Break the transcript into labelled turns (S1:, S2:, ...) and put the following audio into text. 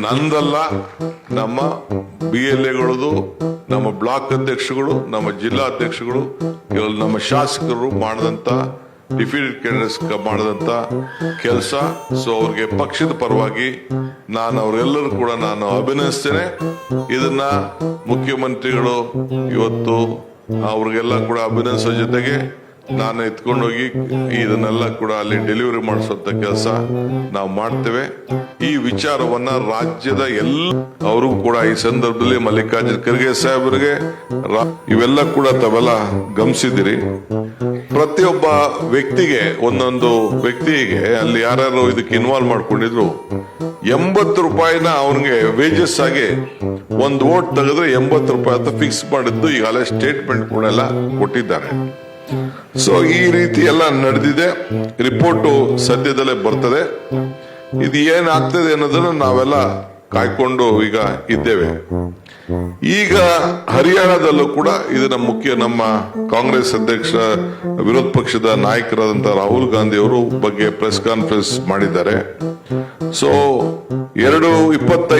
S1: ನಂದಲ್ಲ, ನಮ್ಮ BLAಗಳದು, ನಮ್ಮ ಬ್ಲಾಕ್ ಅಧ್ಯಕ್ಷಗಳು, ನಮ್ಮ ಜಿಲ್ಲಾ ಅಧ್ಯಕ್ಷಗಳು, ನಮ್ಮ ಶಾಸಕರು ಮಾಡಿದಂತ ಡಿಫೀಟೆಡ್ ಕ್ಯಾಂಡಿಡೇಟ್ಸ್ ಮಾಡಿದಂತ ಕೆಲಸ. ಸೊ ಅವ್ರಿಗೆ ಪಕ್ಷದ ಪರವಾಗಿ ನಾನು ಅವರೆಲ್ಲರೂ ಕೂಡ ನಾನು ಅಭಿನಂದಿಸ್ತೇನೆ. ಇದನ್ನ ಮುಖ್ಯಮಂತ್ರಿಗಳು ಇವತ್ತು ಅವ್ರಿಗೆಲ್ಲ ಕೂಡ ಅಭಿನಂದಿಸೋ ಜೊತೆಗೆ ನಾನು ಎತ್ಕೊಂಡೋಗಿ ಇದನ್ನೆಲ್ಲ ಕೂಡ ಅಲ್ಲಿ ಡೆಲಿವರಿ ಮಾಡಿಸುವಂತ ಕೆಲಸ ನಾವು ಮಾಡ್ತೇವೆ. ಈ ವಿಚಾರವನ್ನ ರಾಜ್ಯದ ಎಲ್ಲ ಅವ್ರಿಗೂ ಕೂಡ ಈ ಸಂದರ್ಭದಲ್ಲಿ ಮಲ್ಲಿಕಾರ್ಜುನ ಖರ್ಗೆ ಸಾಹೇಬರಿಗೆ ಇವೆಲ್ಲ ಕೂಡ ತಾವೆಲ್ಲ ಗಮನಿಸಿದಿರಿ. ಪ್ರತಿಯೊಬ್ಬ ವ್ಯಕ್ತಿಗೆ ಒಂದೊಂದು ವ್ಯಕ್ತಿಗೆ ಅಲ್ಲಿ ಯಾರ್ಯಾರು ಇದಕ್ಕೆ ಇನ್ವಾಲ್ವ್ ಮಾಡ್ಕೊಂಡಿದ್ರು 80 ರೂಪಾಯಿನ ಅವನಿಗೆ ವೇಜಸ್ ಆಗಿ ಒಂದು ವೋಟ್ ತೆಗೆದ್ರೆ 80 ರೂಪಾಯಿ ಅಂತ ಫಿಕ್ಸ್ ಮಾಡಿದ್ದು ಈಗಾಗಲೇ ಸ್ಟೇಟ್ಮೆಂಟ್ ಕೂಡ ಎಲ್ಲ ಕೊಟ್ಟಿದ್ದಾರೆ. ಸೊ ಈ ರೀತಿ ಎಲ್ಲ ನಡೆದಿದೆ. ರಿಪೋರ್ಟು ಸದ್ಯದಲ್ಲೇ ಬರ್ತದೆ. ಇದು ಏನಾಗ್ತದೆ ಅನ್ನೋದನ್ನ ನಾವೆಲ್ಲ ಕಾಯ್ಕೊಂಡು ಈಗ ಇದ್ದೇವೆ. ಈಗ ಹರಿಯಾಣದಲ್ಲೂ ಕೂಡ ಇದನ್ನ ನಮ್ಮ ಕಾಂಗ್ರೆಸ್ ಅಧ್ಯಕ್ಷ ವಿರೋಧ ಪಕ್ಷದ ನಾಯಕರಾದಂತಹ ರಾಹುಲ್ ಗಾಂಧಿ ಅವರು ಬಗ್ಗೆ ಪ್ರೆಸ್ ಕಾನ್ಫರೆನ್ಸ್ ಮಾಡಿದ್ದಾರೆ. ಸೊ 225